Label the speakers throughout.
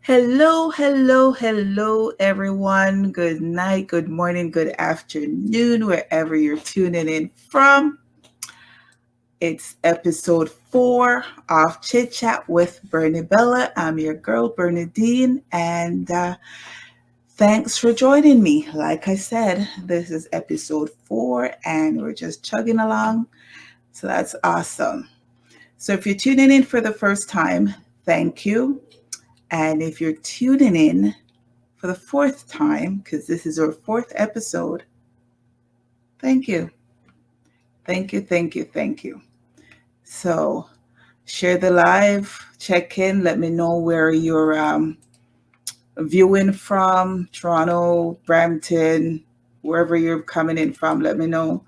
Speaker 1: Hello, hello, hello, everyone. Good night, good morning, good afternoon, wherever you're tuning in from. It's episode 4 of Chit Chat with Bernie Bella. I'm your girl, Bernadine, and thanks for joining me. Like I said, this is episode 4, and we're just chugging along. So that's awesome. So if you're tuning in for the first time, thank you. And if you're tuning in for the fourth time, because this is our fourth episode, thank you. Thank you, thank you, thank you. So share the live, check in, let me know where you're viewing from, Toronto, Brampton, wherever you're coming in from, let me know.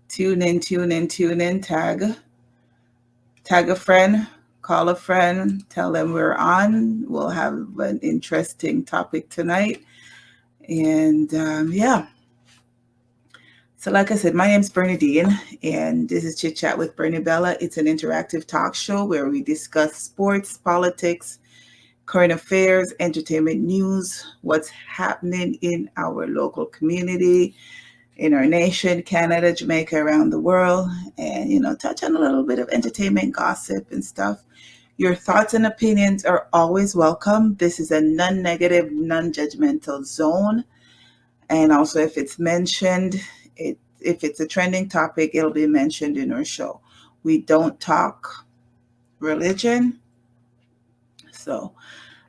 Speaker 1: Tune in, tune in, tune in, tag a friend, call a friend, tell them we're on. We'll have an interesting topic tonight. And yeah. So, like I said, my name's Bernadine, and this is Chit Chat with Bernie Bella. It's an interactive talk show where we discuss sports, politics, current affairs, entertainment news, what's happening in our local community, in our nation, Canada, Jamaica, around the world, and touch on a little bit of entertainment gossip and stuff. Your thoughts and opinions are always welcome. This is a non-negative, non-judgmental zone. And also, if it's mentioned, if it's a trending topic, it'll be mentioned in our show. We don't talk religion. So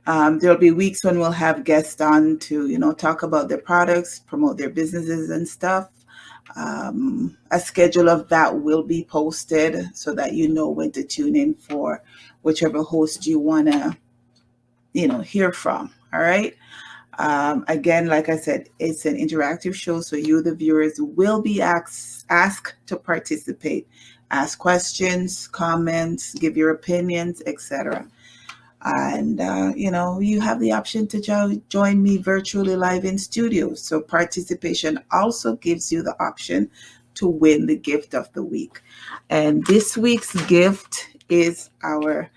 Speaker 1: there'll be weeks when we'll have guests on to, talk about their products, promote their businesses and stuff. A schedule of that will be posted so that you know when to tune in for whichever host you want to, hear from. All right. Again, like I said, it's an interactive show, so you, the viewers, will be asked to participate, ask questions, comments, give your opinions, etc. And you have the option to join me virtually live in studio. So participation also gives you the option to win the gift of the week. And this week's gift is our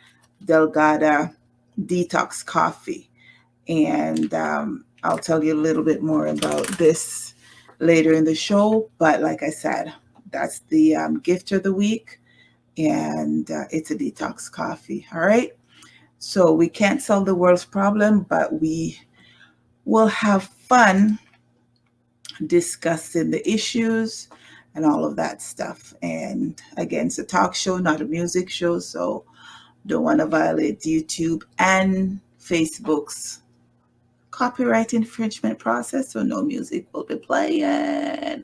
Speaker 1: Delgada Detox Coffee. And I'll tell you a little bit more about this later in the show. But like I said, that's the gift of the week, and it's a detox coffee. All right. So we can't solve the world's problem, but we will have fun discussing the issues and all of that stuff. And again, it's a talk show, not a music show. So don't want to violate YouTube and Facebook's copyright infringement process, so no music will be playing.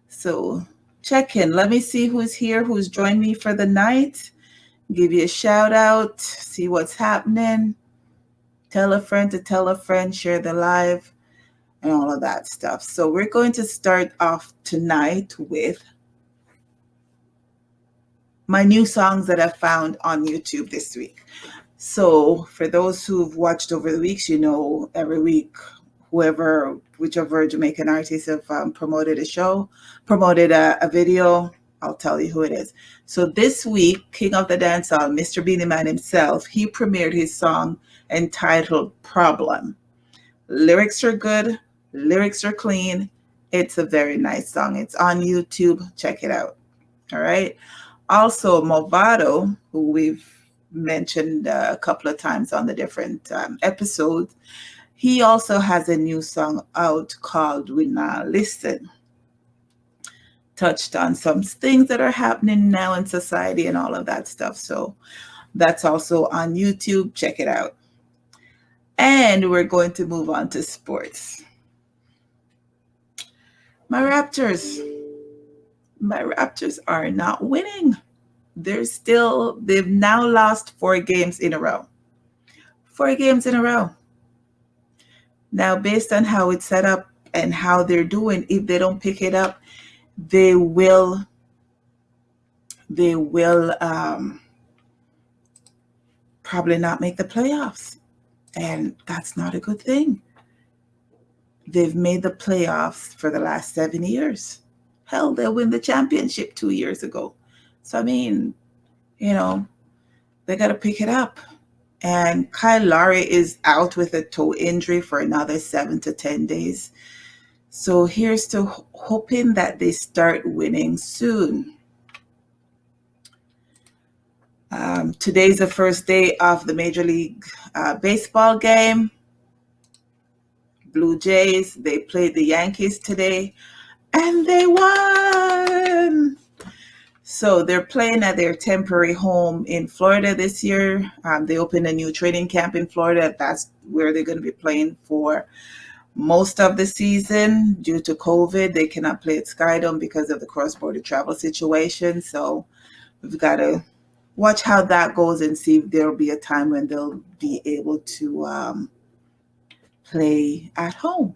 Speaker 1: So check in. Let me see who's here, who's joined me for the night. Give you a shout out, see what's happening. Tell a friend to tell a friend, share the live, and all of that stuff. So we're going to start off tonight with my new songs that I found on YouTube this week. So for those who've watched over the weeks, every week, whichever Jamaican artists have promoted a video, I'll tell you who it is. So this week, King of the Dancehall, Mr. Beanie Man himself, he premiered his song entitled Problem. Lyrics are good, lyrics are clean. It's a very nice song. It's on YouTube. Check it out. All right. Also, Movado, who we've mentioned a couple of times on the different episodes, he also has a new song out called We Now Listen. Touched on some things that are happening now in society and all of that stuff. So that's also on YouTube. Check it out. And we're going to move on to sports. My Raptors are not winning. They've now lost 4 games in a row. 4 games in a row. Now, based on how it's set up and how they're doing, if they don't pick it up, they will probably not make the playoffs. And that's not a good thing. They've made the playoffs for the last 7 years. Hell, they'll win the championship 2 years ago. So, I mean, they got to pick it up. And Kyle Lowry is out with a toe injury for another 7 to 10 days. So here's to hoping that they start winning soon. Today's the first day of the Major League Baseball game. Blue Jays, they played the Yankees today, and they won. So they're playing at their temporary home in Florida this year. They opened a new training camp in Florida. That's where they're going to be playing for most of the season. Due to COVID, they cannot play at Skydome because of the cross-border travel situation. So we've got to watch how that goes and see if there'll be a time when they'll be able to play at home.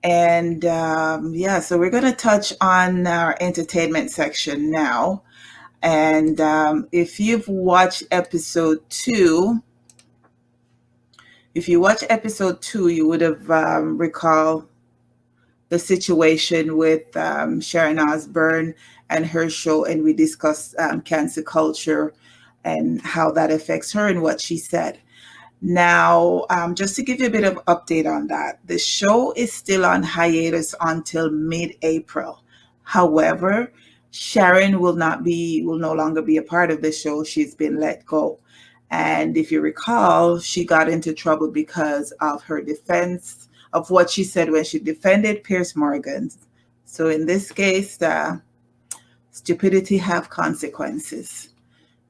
Speaker 1: And so we're going to touch on our entertainment section now. And if you've watched episode 2, you would have recalled the situation with Sharon Osbourne and her show, and we discussed cancer culture and how that affects her and what she said. Now, just to give you a bit of update on that, the show is still on hiatus until mid-April. However, Sharon will no longer be a part of the show. She's been let go. And if you recall, she got into trouble because of her defense of what she said when she defended Piers Morgan. So in this case, stupidity have consequences.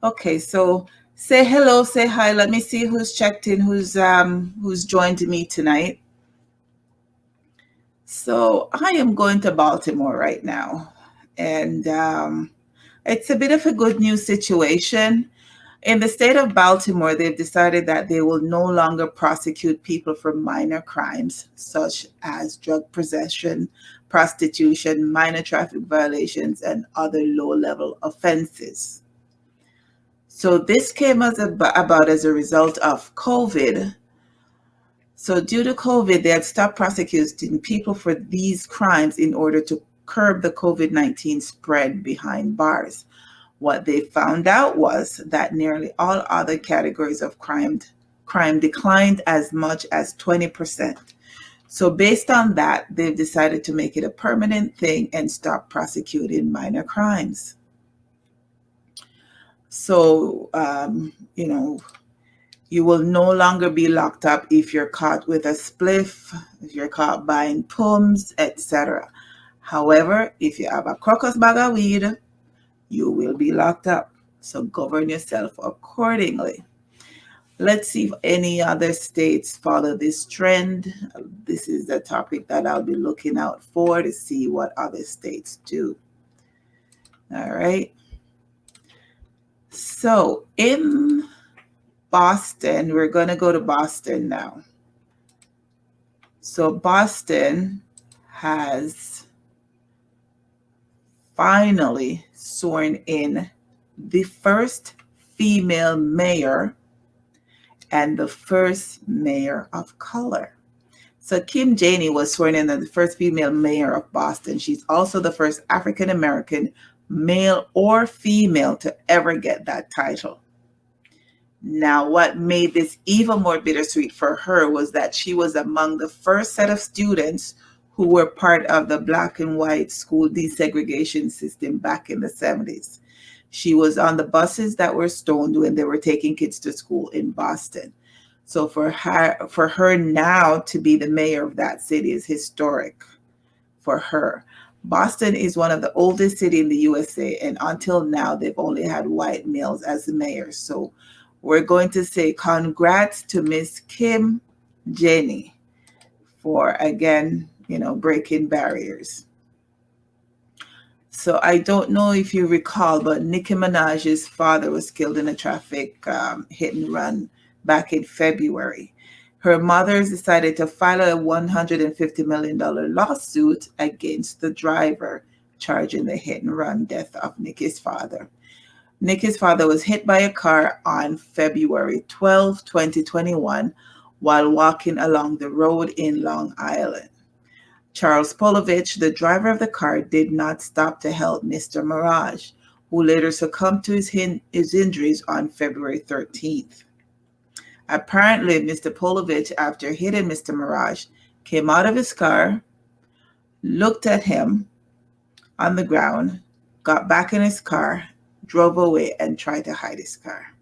Speaker 1: Okay, so say hello, say hi. Let me see who's checked in, who's joined me tonight. So I am going to Baltimore right now, and it's a bit of a good news situation. In the state of Baltimore, they've decided that they will no longer prosecute people for minor crimes such as drug possession, prostitution, minor traffic violations, and other low-level offenses. So this came about as a result of COVID. So due to COVID, they had stopped prosecuting people for these crimes in order to curb the COVID-19 spread behind bars. What they found out was that nearly all other categories of crime declined as much as 20%. So based on that, they've decided to make it a permanent thing and stop prosecuting minor crimes. So, you will no longer be locked up if you're caught with a spliff, if you're caught buying pums, etc. However, if you have a crocus bag of weed, you will be locked up. So govern yourself accordingly. Let's see if any other states follow this trend. This is the topic that I'll be looking out for to see what other states do. All right. So in Boston, we're going to go to Boston now. So Boston has finally sworn in the first female mayor and the first mayor of color. So Kim Janey was sworn in as the first female mayor of Boston. She's also the first African American, male or female, to ever get that title. Now, what made this even more bittersweet for her was that she was among the first set of students who were part of the black and white school desegregation system back in the 70s. She was on the buses that were stoned when they were taking kids to school in Boston. So for her now to be the mayor of that city is historic for her. Boston is one of the oldest cities in the USA, and until now, they've only had white males as the mayors. So we're going to say congrats to Miss Kim Janey for, again, breaking barriers. So I don't know if you recall, but Nikki Minaj's father was killed in a traffic hit and run back in February. Her mother decided to file a $150 million lawsuit against the driver, charging the hit and run death of Nikki's father. Nikki's father was hit by a car on February 12, 2021, while walking along the road in Long Island. Charles Polovich, the driver of the car, did not stop to help Mr. Mirage. who later succumbed to his injuries on February 13th. Apparently, Mr. Polovich, after hitting Mr. Minaj, came out of his car, looked at him on the ground, got back in his car, drove away, and tried to hide his car.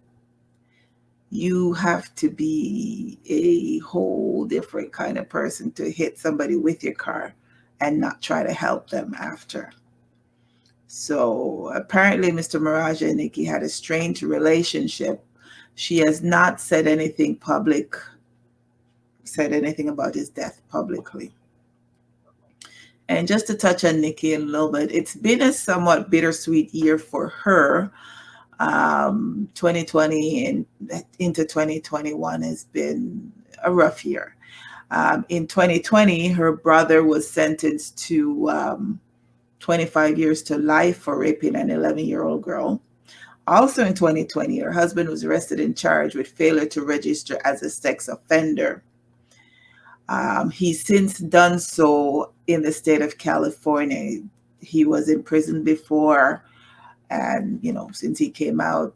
Speaker 1: You have to be a whole different kind of person to hit somebody with your car and not try to help them after. So apparently Mr. Minaj and Nikki had a strained relationship. She has not said anything about his death publicly. And just to touch on Nikki a little bit, it's been a somewhat bittersweet year for her. 2020 and into 2021 has been a rough year. In 2020, her brother was sentenced to 25 years to life for raping an 11-year-old girl. Also in 2020, her husband was arrested and charged with failure to register as a sex offender. He's since done so in the state of California. He was in prison before, and since he came out,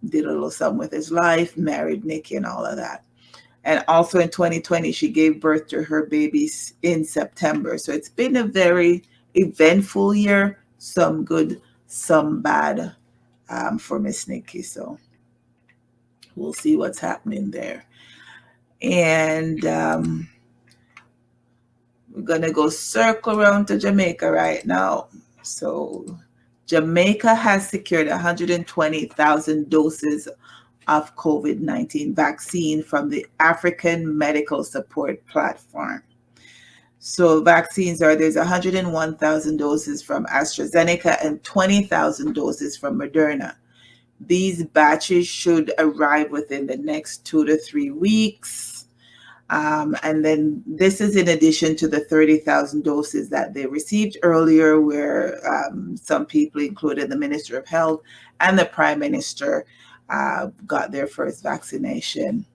Speaker 1: did a little something with his life, married Nikki and all of that. And also in 2020, she gave birth to her babies in September. So it's been a very eventful year, some good, some bad for Miss Nikki. So we'll see what's happening there. And we're going to go circle around to Jamaica right now. So Jamaica has secured 120,000 doses of COVID-19 vaccine from the African Medical Support Platform. So vaccines there's 101,000 doses from AstraZeneca and 20,000 doses from Moderna. These batches should arrive within the next 2 to 3 weeks. And then this is in addition to the 30,000 doses that they received earlier, where some people, including the Minister of Health and the Prime Minister, got their first vaccination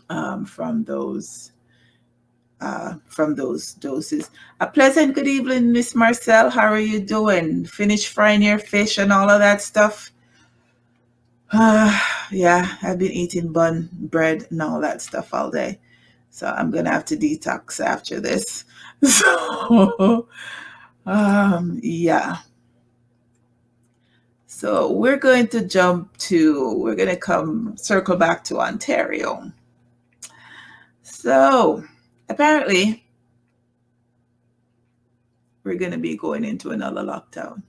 Speaker 1: from those doses. A pleasant good evening, Miss Marcel. How are you doing? Finished frying your fish and all of that stuff? Yeah, I've been eating bun, bread, and all that stuff all day. So I'm going to have to detox after this. So, yeah. So we're going to circle back to Ontario. So apparently we're going to be going into another lockdown.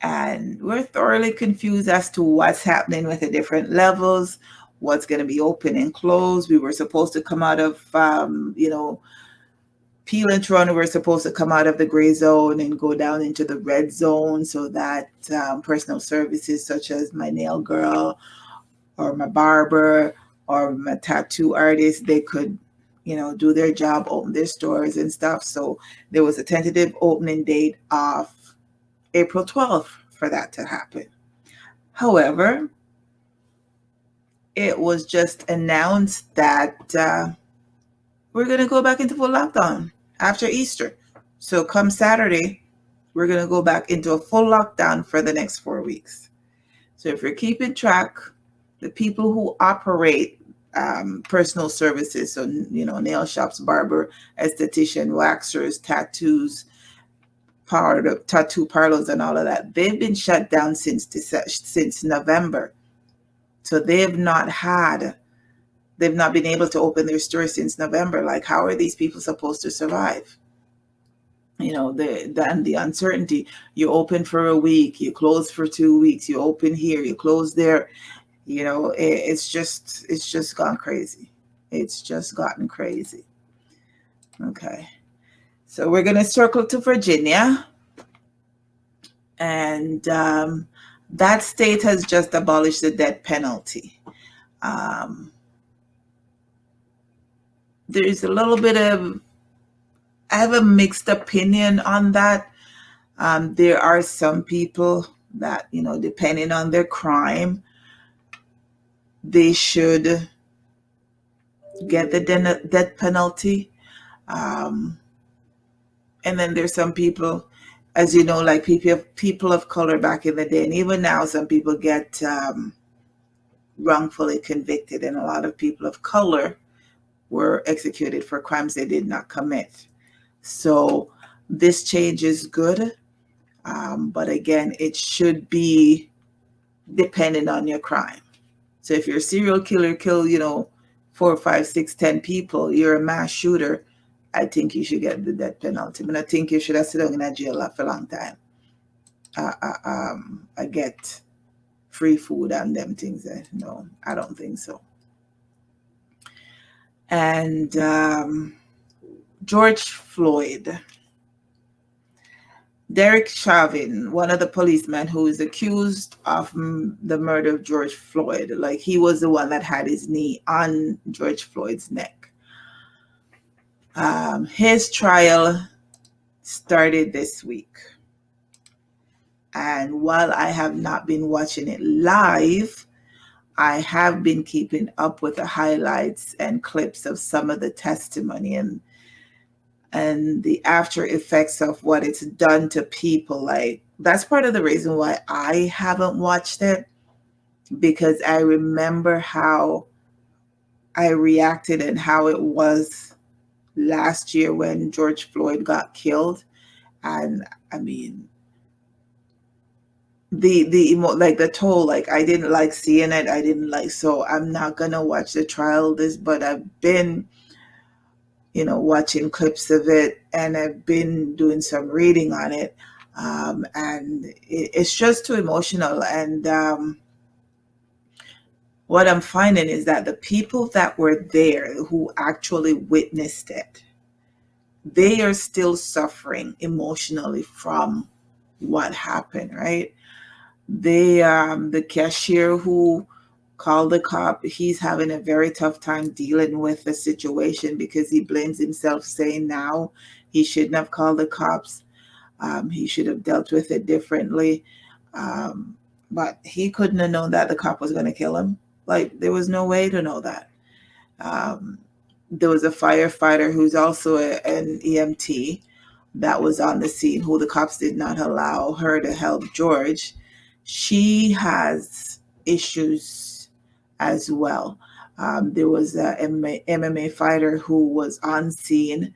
Speaker 1: And we're thoroughly confused as to what's happening with the different levels, what's going to be open and closed. We were supposed to come out of, Peel and Toronto were supposed to come out of the gray zone and go down into the red zone so that personal services such as my nail girl or my barber or my tattoo artist, they could, do their job, open their stores and stuff. So there was a tentative opening date of April 12th for that to happen. However, it was just announced that we're going to go back into full lockdown after Easter. So come Saturday, we're going to go back into a full lockdown for the next 4 weeks. So if you're keeping track, the people who operate personal services, so, nail shops, barber, esthetician, waxers, tattoos, tattoo parlors and all of that, they've been shut down since November. So they've not been able to open their stores since November. Like, how are these people supposed to survive? The uncertainty. You open for a week, you close for 2 weeks, you open here, you close there. It's just gone crazy. It's just gotten crazy. Okay. So we're going to circle to Virginia. And that state has just abolished the death penalty. There's a little bit of, I have a mixed opinion on that. There are some people that, depending on their crime, they should get the death penalty. And then there's some people, as you know, like people of color back in the day, and even now, some people get wrongfully convicted, and a lot of people of color were executed for crimes they did not commit. So this change is good, but again, it should be dependent on your crime. So if you're a serial killer, kill 4, 5, 6, 10 people, you're a mass shooter, I think you should get the death penalty. But I think you should have sit down in a jail for a long time. I get free food and them things. No, I don't think so. And George Floyd, Derek Chauvin, one of the policemen who is accused of the murder of George Floyd, like he was the one that had his knee on George Floyd's neck. His trial started this week. And while I have not been watching it live, I have been keeping up with the highlights and clips of some of the testimony and the after effects of what it's done to people. Like, that's part of the reason why I haven't watched it, because I remember how I reacted and how it was last year when George Floyd got killed. And I mean, the toll, like I didn't like seeing it. I didn't like, so I'm not gonna watch the trial but I've been watching clips of it, and I've been doing some reading on it, and it's just too emotional. And what I'm finding is that the people that were there who actually witnessed it, they are still suffering emotionally from what happened, right? The cashier who called the cop, he's having a very tough time dealing with the situation because he blames himself, saying now he shouldn't have called the cops. He should have dealt with it differently. But he couldn't have known that the cop was going to kill him. Like, there was no way to know that. There was a firefighter who's also an EMT that was on the scene, who the cops did not allow her to help George. She has issues as well. There was a MMA fighter who was on scene,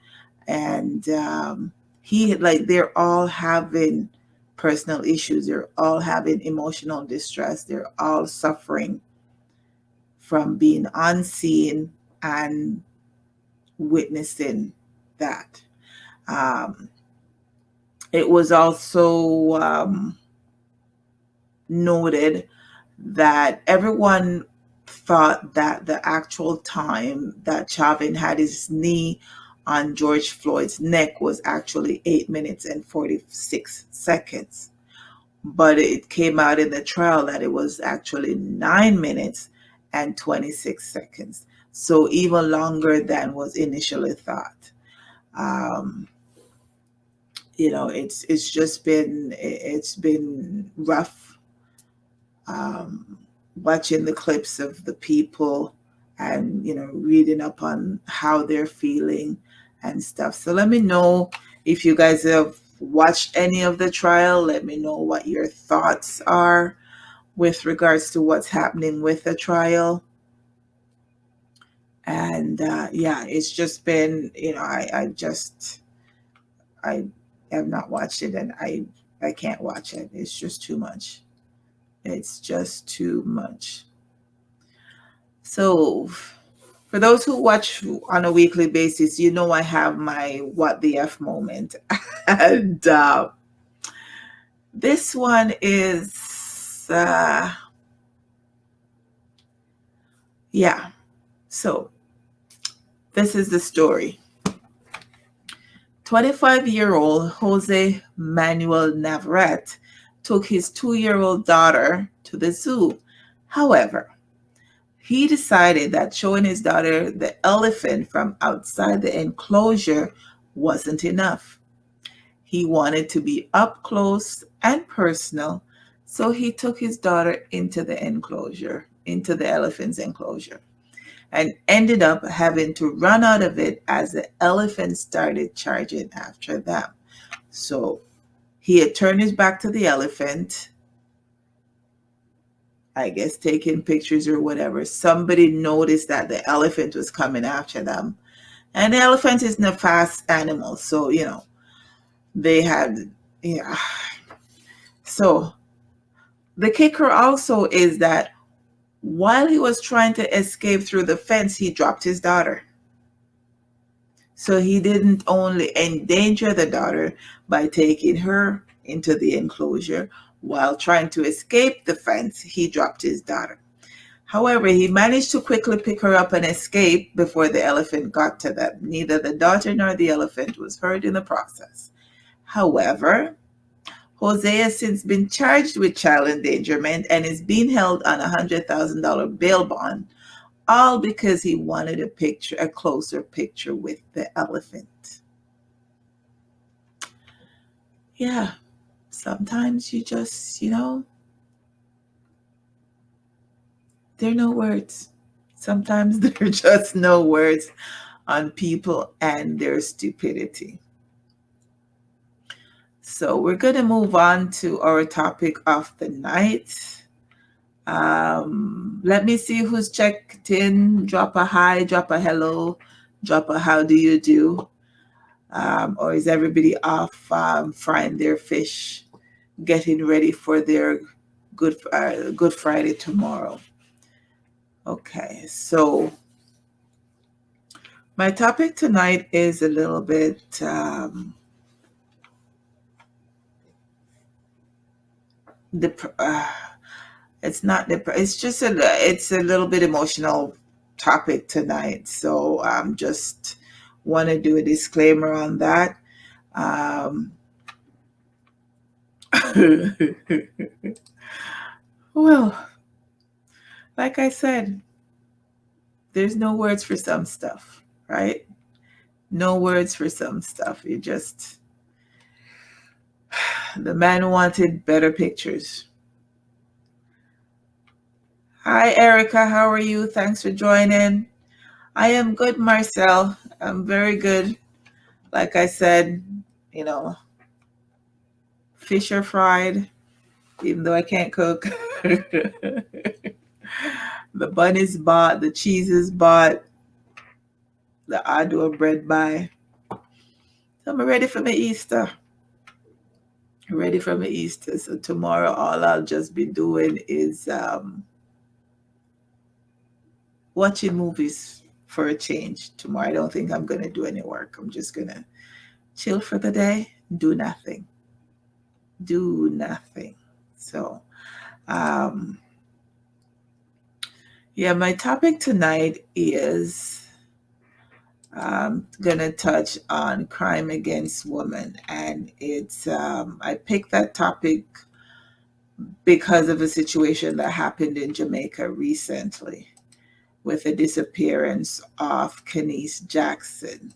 Speaker 1: and they're all having personal issues. They're all having emotional distress. They're all suffering from being on scene and witnessing that. It was also noted that everyone thought that the actual time that Chauvin had his knee on George Floyd's neck was actually 8 minutes and 46 seconds. But it came out in the trial that it was actually 9 minutes and 26 seconds. So even longer than was initially thought. It's been rough. Watching the clips of the people and reading up on how they're feeling and stuff. So let me know if you guys have watched any of the trial. Let me know what your thoughts are with regards to what's happening with the trial. And it's just been, I have not watched it, and I can't watch it. It's just too much. It's just too much. So for those who watch on a weekly basis, I have my what the F moment. And this one is, so this is the story. 25-year-old Jose Manuel Navarrete took his 2-year-old daughter to the zoo. However, he decided that showing his daughter the elephant from outside the enclosure wasn't enough. He wanted to be up close and personal, so he took his daughter into the elephant's enclosure, and ended up having to run out of it as the elephant started charging after them. So He had turned his back to the elephant, I guess taking pictures or whatever. Somebody noticed that the elephant was coming after them. And the elephant isn't a fast animal. So, they had, yeah. So the kicker also is that while he was trying to escape through the fence, he dropped his daughter. So he didn't only endanger the daughter by taking her into the enclosure while trying to escape the fence, he dropped his daughter. However, he managed to quickly pick her up and escape before the elephant got to them. Neither the daughter nor the elephant was hurt in the process. However, Jose has since been charged with child endangerment and is being held on a $100,000 bail bond, all because he wanted a closer picture with the elephant. Yeah, sometimes you just, there are no words. Sometimes there are just no words on people and their stupidity. So we're going to move on to our topic of the night. Let me see who's checked in. Drop a hi, drop a hello, drop a how do you do. Or is everybody off frying their fish, getting ready for their Good Friday tomorrow? Okay, so my topic tonight is a little bit it's not it's just it's a little bit emotional topic tonight. So just want to do a disclaimer on that. Well, like I said, there's no words for some stuff, right? No words for some stuff. You just, the man wanted better pictures. Hi, Erica. How are you? Thanks for joining. I am good, Marcel. I'm very good. Like I said, fish are fried, even though I can't cook. The bun is bought, the cheese is bought, the adwa bread by. So I'm ready for my Easter. Ready for my Easter. So tomorrow, all I'll just be doing is watching movies for a change. Tomorrow, I don't think I'm going to do any work. I'm just going to chill for the day, do nothing. Do nothing. So, yeah, my topic tonight is going to touch on crime against women. And it's, I picked that topic because of a situation that happened in Jamaica recently with the disappearance of Khanice Jackson.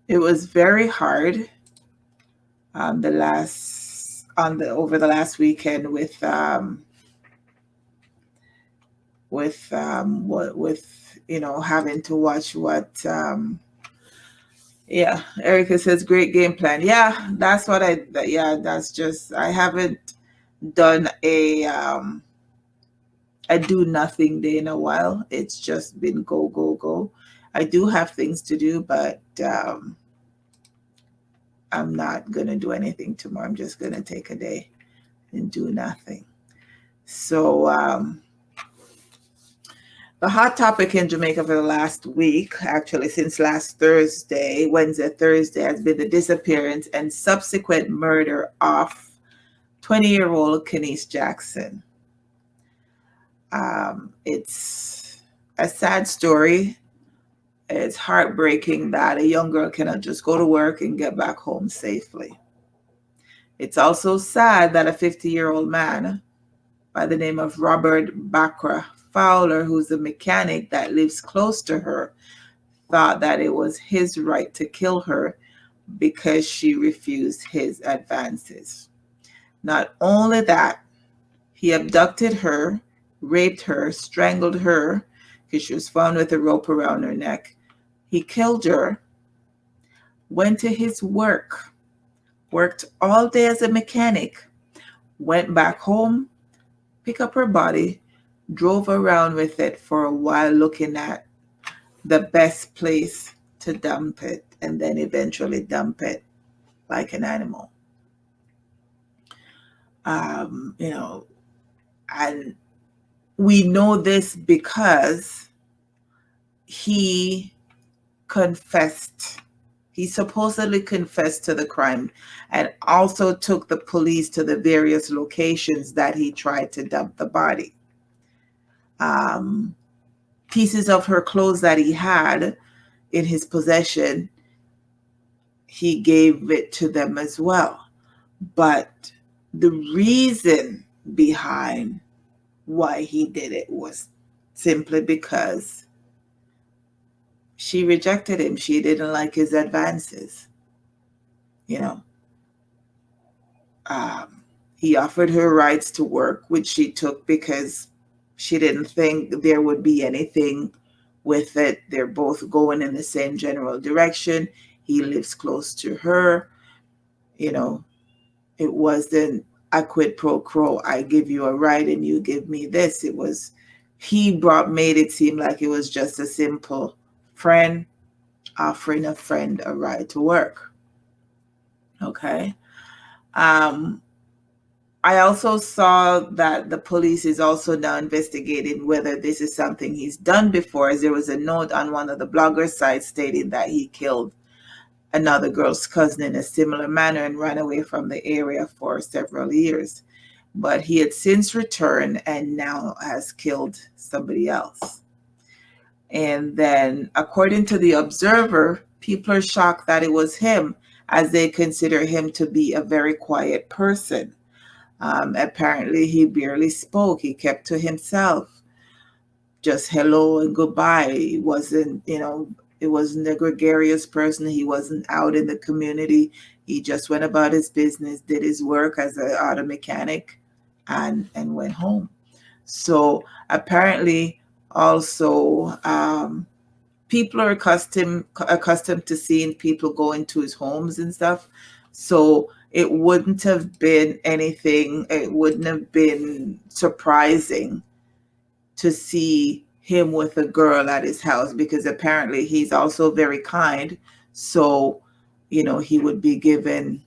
Speaker 1: It was very hard over the last weekend with having to watch what yeah, Erica says great game plan. Yeah, that's what that's just, I haven't done a do nothing day in a while. It's just been go, go, go. I do have things to do, but I'm not going to do anything tomorrow. I'm just going to take a day and do nothing. So the hot topic in Jamaica for the last week, actually since last Wednesday, Thursday, has been the disappearance and subsequent murder of 20-year-old Khanice Jackson. It's a sad story. It's heartbreaking that a young girl cannot just go to work and get back home safely. It's also sad that a 50-year-old man by the name of Robert Bakra Fowler, who's a mechanic that lives close to her, thought that it was his right to kill her because she refused his advances. Not only that, he abducted her, raped her, strangled her because she was found with a rope around her neck. He killed her went to his work, worked all day as a mechanic, went back home, picked up her body, drove around with it for a while looking at the best place to dump it, and then eventually dump it like an animal. You know, and we know this because he confessed. He supposedly confessed to the crime and also took the police to the various locations that he tried to dump the body. Pieces of her clothes that he had in his possession, he gave it to them as well. But the reason behind why he did it was simply because she rejected him. She didn't like his advances. You know, he offered her rides to work, which she took because she didn't think there would be anything with it. They're both going in the same general direction. He lives close to her. You know, it wasn't a quid pro quo. I give you a ride and you give me this. It was, made it seem like it was just a simple friend offering a friend a ride to work. Okay. I also saw that the police is also now investigating whether this is something he's done before, as there was a note on one of the blogger sites stating that he killed another girl's cousin in a similar manner and ran away from the area for several years. But he had since returned and now has killed somebody else. And then, according to the Observer, people are shocked that it was him, as they consider him to be a very quiet person. Apparently, he barely spoke. He kept to himself, just hello and goodbye. He wasn't, it wasn't a gregarious person. He wasn't out in the community. He just went about his business, did his work as an auto mechanic, and went home. So apparently, also, people are accustomed to seeing people go into his homes and stuff. So it wouldn't have been anything, it wouldn't have been surprising to see him with a girl at his house, because apparently he's also very kind. So, he would be giving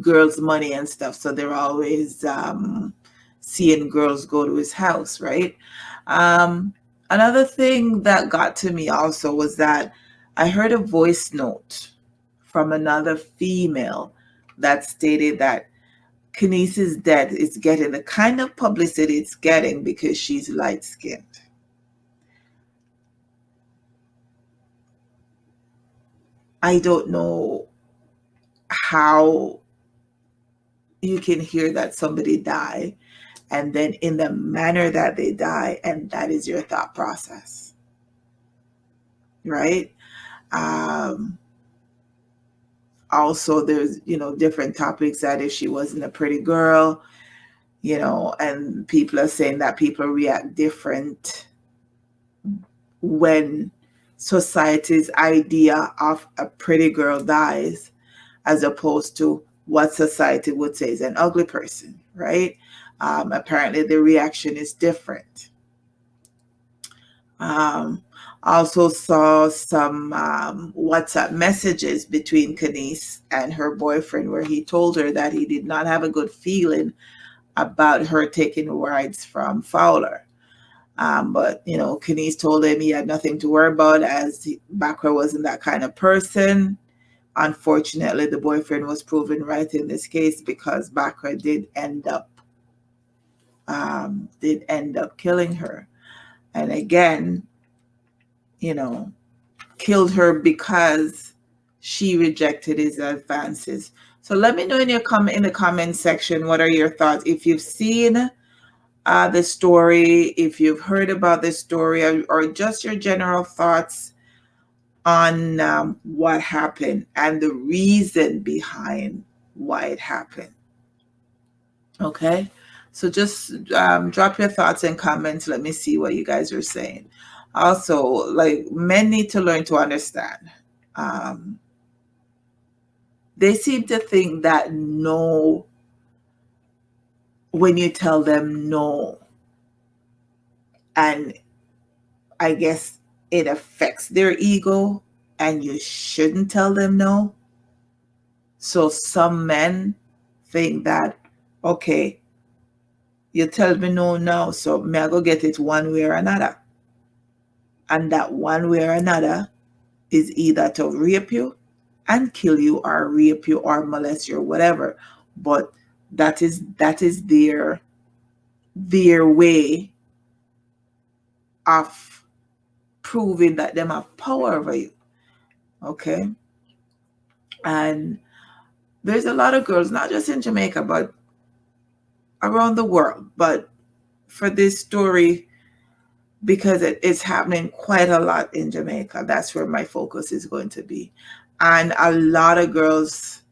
Speaker 1: girls money and stuff. So they're always seeing girls go to his house, right? Another thing that got to me also was that I heard a voice note from another female that stated that Khanice's death is getting the kind of publicity it's getting because she's light-skinned. I don't know how you can hear that somebody died and then in the manner that they die, and that is your thought process, right? Also, there's, different topics that if she wasn't a pretty girl, and people are saying that people react different when society's idea of a pretty girl dies, as opposed to what society would say is an ugly person, right? Apparently the reaction is different. Also saw some WhatsApp messages between Khanice and her boyfriend where he told her that he did not have a good feeling about her taking rides from Fowler. But, Khanice told him he had nothing to worry about, as Bakra wasn't that kind of person. Unfortunately, the boyfriend was proven right in this case, because Bakra did end up killing her. And again, killed her because she rejected his advances. So let me know in the comment section, what are your thoughts? If you've seen the story, if you've heard about this story, or just your general thoughts on what happened and the reason behind why it happened. Okay, so just drop your thoughts and comments. Let me see what you guys are saying. Also, like, men need to learn to understand They seem to think that no, when you tell them no, and I guess it affects their ego, and you shouldn't tell them no. So some men think that, okay, you tell me no now, so may I go get it one way or another. And that one way or another is either to rape you and kill you, or rape you or molest you or whatever. But that is their way of proving that them have power over you. Okay. And there's a lot of girls, not just in Jamaica, but around the world. But for this story, because it is happening quite a lot in Jamaica, that's where my focus is going to be. And a lot of girls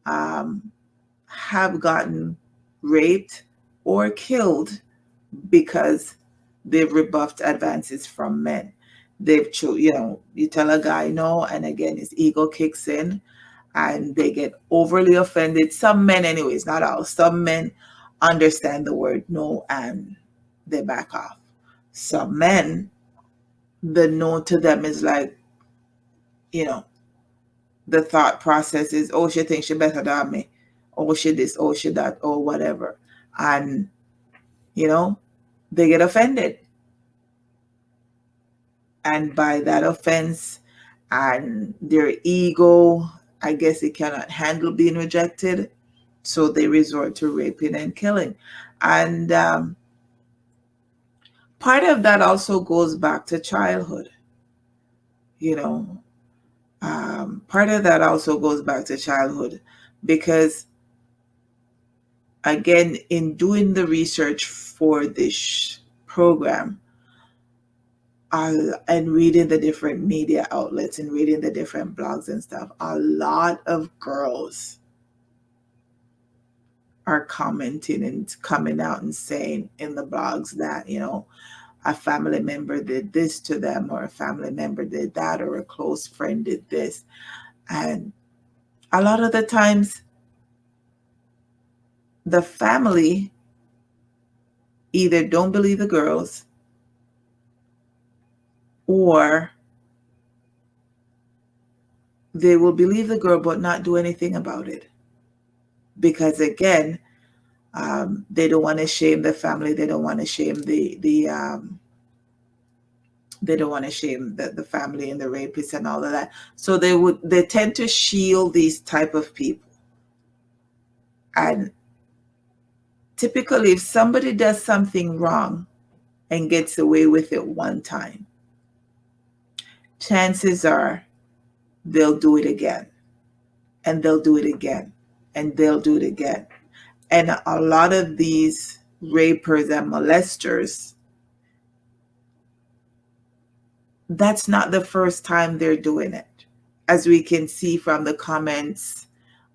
Speaker 1: have gotten raped or killed because they've rebuffed advances from men. They've, you tell a guy no, and again, his ego kicks in and they get overly offended. Some men, anyways, not all. Some men understand the word no and they back off. Some men, the no to them is like, the thought process is, oh, she thinks she better than me. Oh, she this, oh, she that, or whatever. And, they get offended. And by that offense and their ego, I guess it cannot handle being rejected. So they resort to raping and killing. And part of that also goes back to childhood. Part of that also goes back to childhood because, again, in doing the research for this program, and reading the different media outlets and reading the different blogs and stuff, a lot of girls are commenting and coming out and saying in the blogs that, a family member did this to them, or a family member did that, or a close friend did this. And a lot of the times, the family either don't believe the girls, or they will believe the girl but not do anything about it. Because again, they don't want to shame the family. They don't want to shame they don't want to shame the family and the rapists and all of that. So they tend to shield these type of people. And typically, if somebody does something wrong and gets away with it one time, chances are they'll do it again, and they'll do it again, and they'll do it again. And a lot of these rapers and molesters, that's not the first time they're doing it. As we can see from the comments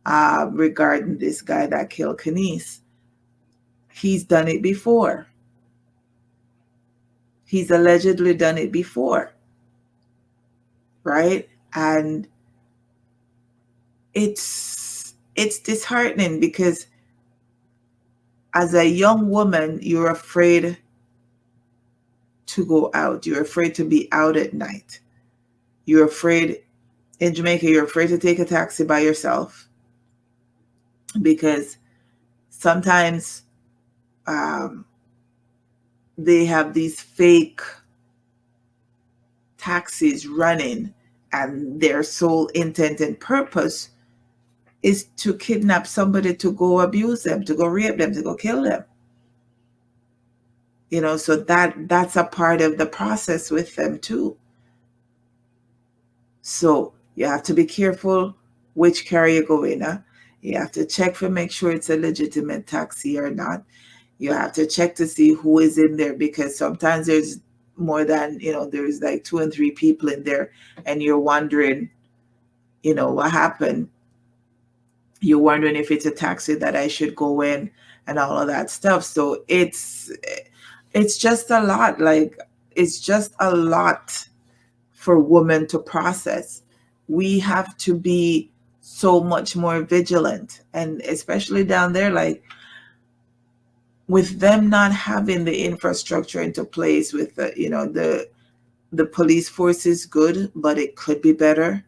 Speaker 1: regarding this guy that killed Khanice, he's done it before. He's allegedly done it before, right? And it's disheartening because as a young woman, you're afraid to go out. You're afraid to be out at night. You're afraid, in Jamaica, you're afraid to take a taxi by yourself because sometimes they have these fake taxis running, and their sole intent and purpose is to kidnap somebody, to go abuse them, to go rape them, to go kill them. So that's a part of the process with them too. So you have to be careful which car you go in. You have to check for make sure it's a legitimate taxi or not. You have to check to see who is in there, because sometimes there's more than, there's like 2 and 3 people in there, and you're wondering, what happened. You're wondering if it's a taxi that I should go in and all of that stuff. So it's just a lot. Like, it's just a lot for women to process. we have to be so much more vigilant, and especially down there, like with them not having the infrastructure into place with the police force is good, but it could be better.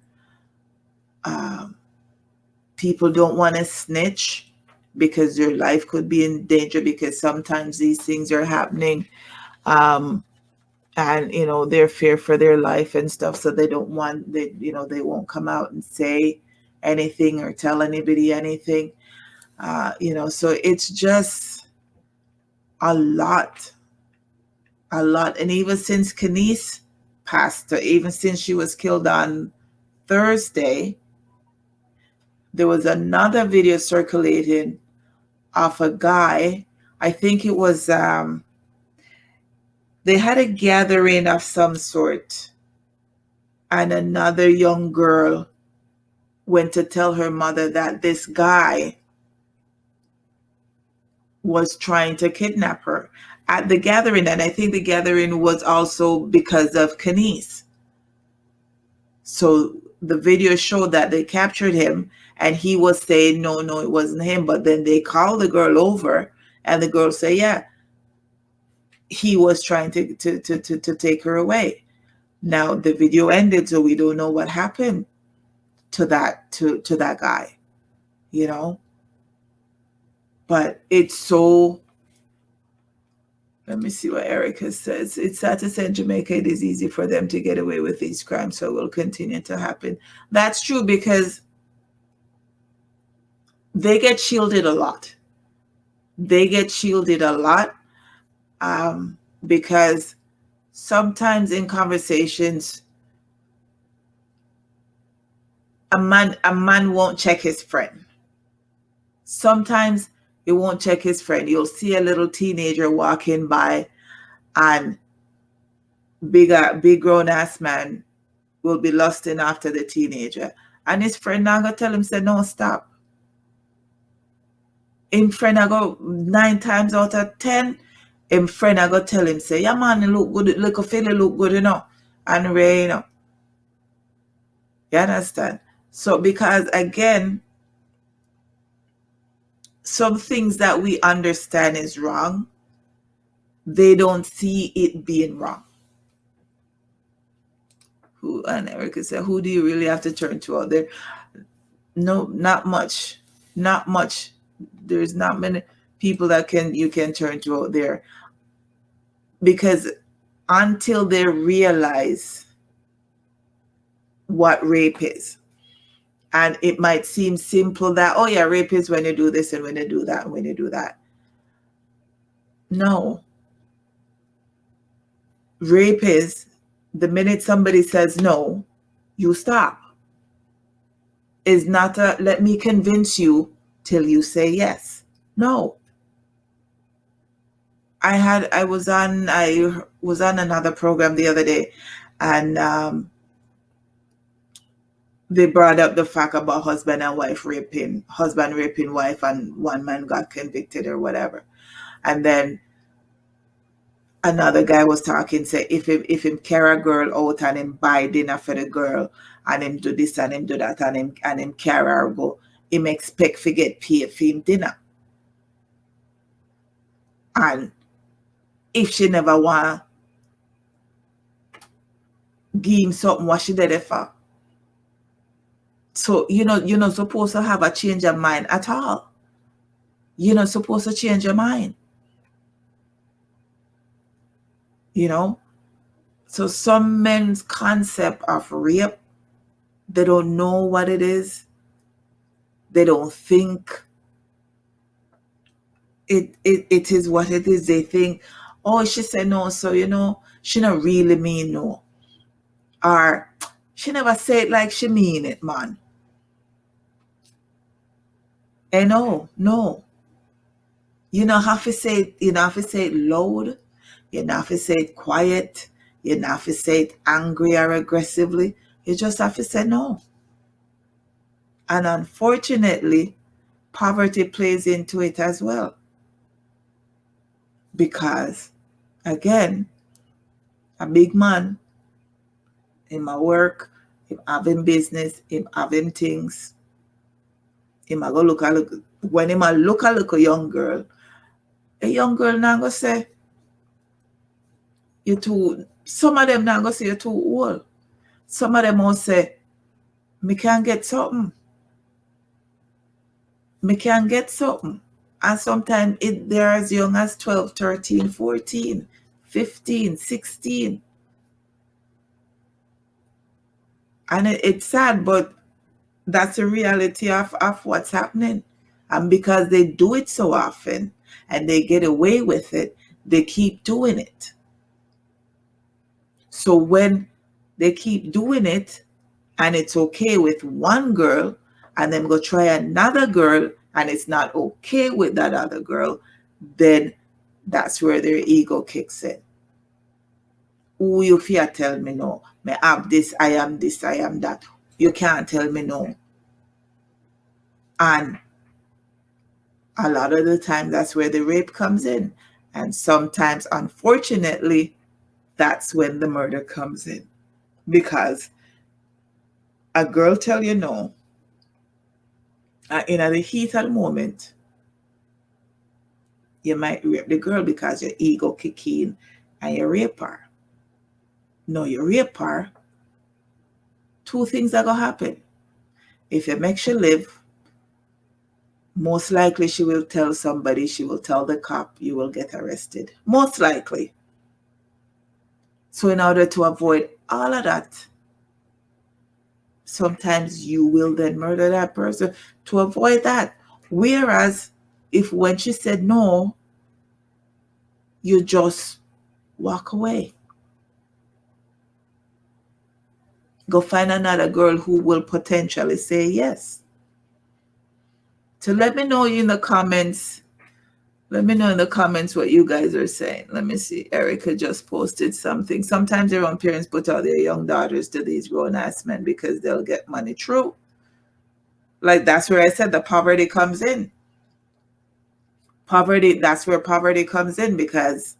Speaker 1: People don't want to snitch because their life could be in danger, because sometimes these things are happening, and they're fear for their life and stuff, so they don't want they won't come out and say anything or tell anybody anything. So it's just a lot. And even since Khanice passed, or even since she was killed on Thursday, there was another video circulating of a guy. I think it was they had a gathering of some sort, and another young girl went to tell her mother that this guy was trying to kidnap her at the gathering. And I think the gathering was also because of Khanice. So the video showed that they captured him, and he was saying, no, it wasn't him. But then they called the girl over, and the girl said, yeah, he was trying to take her away. Now the video ended, so we don't know what happened to that guy, But it's so. Let me see what Erica says. It's sad to say in Jamaica it is easy for them to get away with these crimes, so it will continue to happen. That's true, because they get shielded a lot. Because sometimes in conversations, a man won't check his friend. Sometimes he won't check his friend. You'll see a little teenager walking by, and big grown ass man will be lusting after the teenager, and his friend now gonna tell him, say, no, stop. Him friend I go 9 times out of 10, him friend I go tell him, say, yeah man, look good, look a fella look good, and Ray, you understand? So because again, some things that we understand is wrong, they don't see it being wrong. And Erica said, who do you really have to turn to out there? No, not much. There's not many people that you can turn to out there, because until they realize what rape is, and it might seem simple that, oh yeah, rape is when you do this and when you do that and when you do that. No. Rape is the minute somebody says no, you stop. Is not a let me convince you till you say yes. No. I was on another program the other day, and they brought up the fact about husband raping wife, and one man got convicted or whatever. And then another guy was talking, say if him carry a girl out and him buy dinner for the girl, and him do this and him do that, and him carry her go, him expect to get paid for him dinner. And if she never want give him something, what she did it for? So you're not supposed to have a change of mind at all. You're not supposed to change your mind. So some men's concept of rape, they don't know what it is. They don't think it is what it is. They think, oh, she said no, so she not really mean no. Or she never say it like she mean it, man. And no. You don't have to say it, loud. You don't have to say it quiet. You don't have to say it angry or aggressively. You just have to say no. And unfortunately, poverty plays into it as well. Because, again, a big man in my work, him having business, him having things. Him a go look a look. When him a look a young girl, a young girl now go say, you too, some of them now go say you're too old. Some of them will say, me can't get something. Me can't get something. And sometimes they're as young as 12, 13, 14, 15, 16. And it's sad, but that's the reality of what's happening. And because they do it so often and they get away with it, they keep doing it. So when they keep doing it and it's okay with one girl and then go try another girl and it's not okay with that other girl, then that's where their ego kicks in. Who you fear tell me no? Me have this, I am that. You can't tell me no. And a lot of the time, that's where the rape comes in. And sometimes, unfortunately, that's when the murder comes in. Because a girl tell you no, in the heat of the moment, you might rape the girl because your ego kick in and you rape her. No, you rape her. Two things are going to happen. If you make she live, most likely she will tell somebody, she will tell the cop, you will get arrested. Most likely. So in order to avoid all of that, sometimes you will then murder that person to avoid that. Whereas if when she said no, you just walk away. Go find another girl who will potentially say yes. So let me know in the comments. Let me know in the comments what you guys are saying. Let me see. Erica just posted something. Sometimes their own parents put out their young daughters to these grown-ass men because they'll get money. True. Like, that's where I said the poverty comes in. Poverty, that's where poverty comes in because,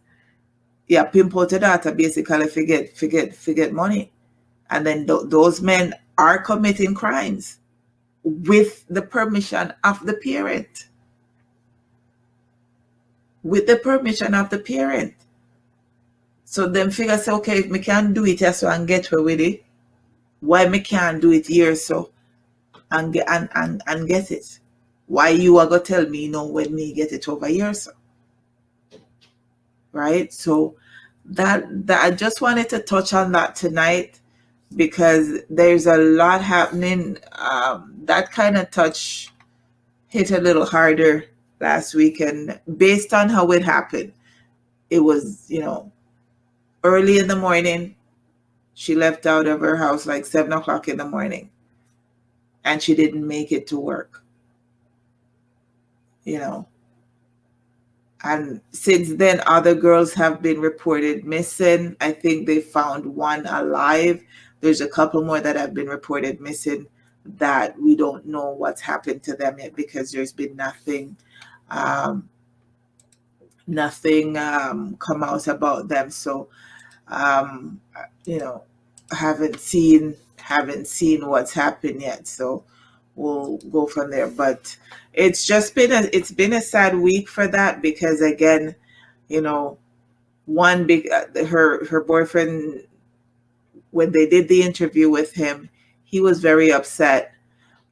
Speaker 1: yeah, pimp out a daughter basically forget money. And then those men are committing crimes with the permission of the parent. With the permission of the parent. So them figure say, okay, if me can't do it here so and get away with it, why me can't do it here so and get and get it? Why you are gonna tell me, when me get it over here so? Right? So that I just wanted to touch on that tonight because there's a lot happening. That kind of hit a little harder last week, and based on how it happened, it was, early in the morning. She left out of her house like 7 o'clock in the morning and she didn't make it to work. And since then, other girls have been reported missing. I think they found one alive. There's a couple more that have been reported missing that we don't know what's happened to them yet because there's been nothing come out about them. So, haven't seen what's happened yet. So we'll go from there. But it's been a sad week for that because again, one big her boyfriend, when they did the interview with him, he was very upset.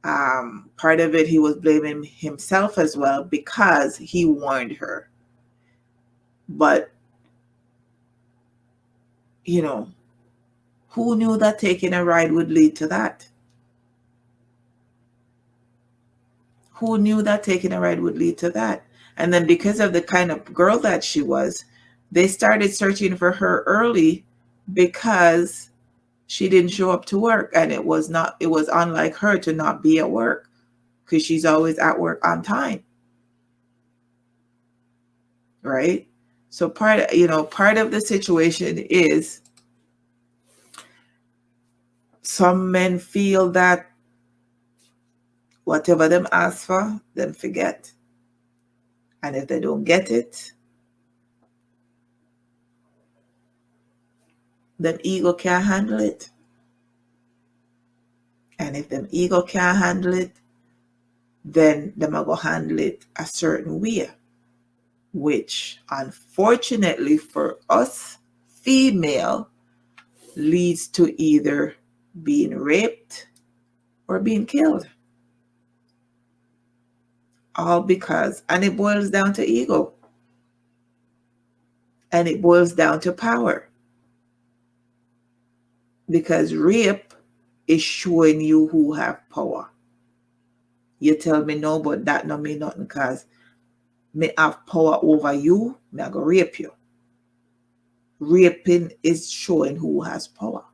Speaker 1: Part of it, he was blaming himself as well because he warned her. But who knew that taking a ride would lead to that? Who knew that taking a ride would lead to that? And then because of the kind of girl that she was, they started searching for her early because she didn't show up to work. And it was unlike her to not be at work because she's always at work on time. Right? So part of the situation is some men feel that whatever them ask for, them forget. And if they don't get it, them ego can't handle it. And if them ego can't handle it, then them are going to handle it a certain way, which unfortunately for us female leads to either being raped or being killed. All because, and it boils down to ego. And it boils down to power. Because rape is showing you who have power. You tell me no, but that no mean nothing, because me have power over you, me I go rape you. Raping is showing who has power.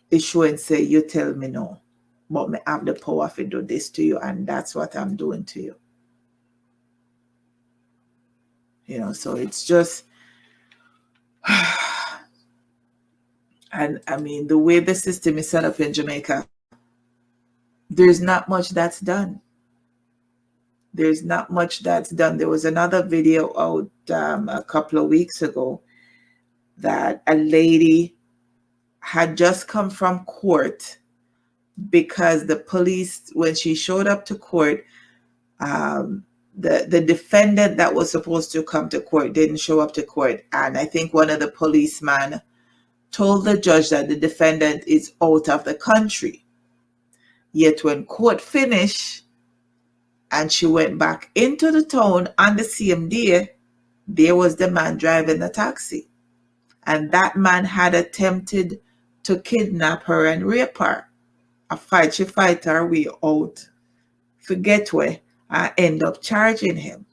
Speaker 1: It's showing say you tell me no, but me have the power to do this to you, and that's what I'm doing to you. You know, so it's just, and I mean, the way the system is set up in Jamaica, there's not much that's done. There's not much that's done. There was another video out a couple of weeks ago that a lady had just come from court because the police, when she showed up to court, the defendant that was supposed to come to court didn't show up to court. And I think one of the policemen told the judge that the defendant is out of the country. Yet when court finished and she went back into the town on the same day, there was the man driving the taxi. And that man had attempted to kidnap her and rape her. She fight her way out. Forget where. I end up charging him.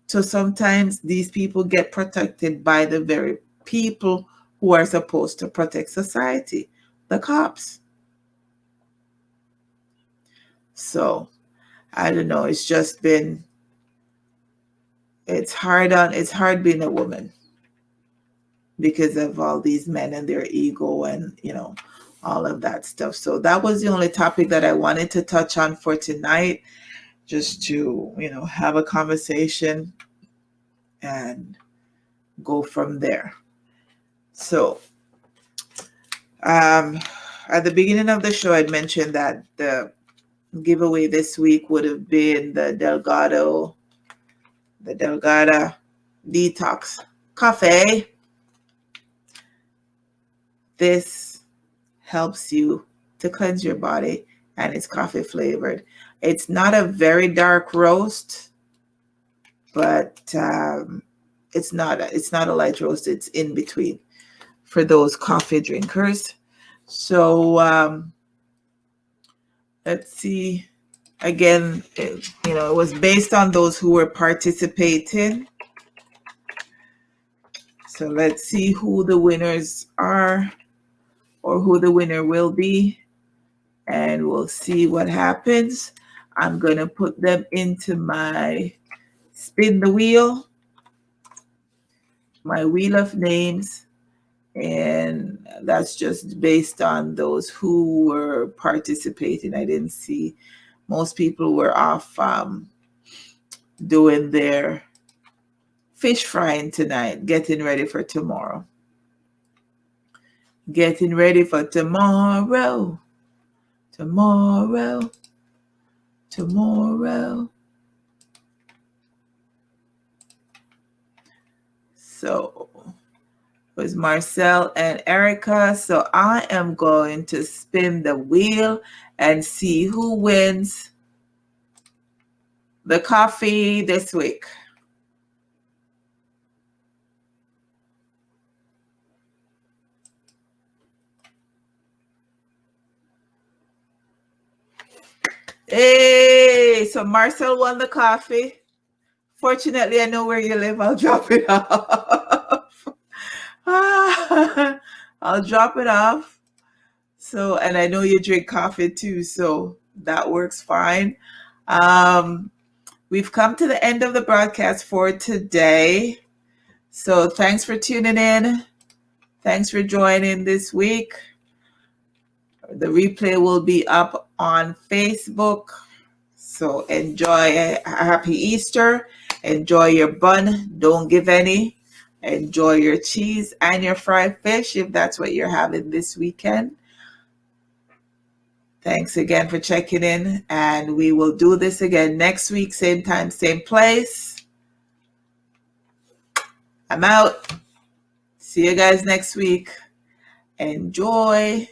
Speaker 1: So sometimes these people get protected by the very people who are supposed to protect society, the cops. So I don't know. It's just been, it's hard being a woman because of all these men and their ego and, you know, all of that stuff. So that was the only topic that I wanted to touch on for tonight, just to, you know, have a conversation and go from there. So at the beginning of the show, I'd mentioned that the giveaway this week would have been the Delgada Detox Coffee. This helps you to cleanse your body, and it's coffee flavored. It's not a very dark roast, but it's not a light roast. It's in between for those coffee drinkers. So let's see. Again, it was based on those who were participating. So let's see who the winners are, or who the winner will be, and we'll see what happens. I'm going to put them into my spin the wheel, my wheel of names, and that's just based on those who were participating. I didn't see, most people were off doing their fish frying tonight, getting ready for tomorrow. Getting ready for tomorrow. Tomorrow. So it was Marcel and Erica. So I am going to spin the wheel and see who wins the coffee this week. Hey, so Marcel won the coffee. Fortunately, I know where you live. I'll drop it off. I'll drop it off. So, and I know you drink coffee too, so that works fine. We've come to the end of the broadcast for today. So thanks for tuning in. Thanks for joining this week. The replay will be up on Facebook. So enjoy a happy Easter. Enjoy your bun. Don't give any. Enjoy your cheese and your fried fish if that's what you're having this weekend. Thanks again for checking in, and we will do this again next week, same time, same place. I'm out. See you guys next week. Enjoy.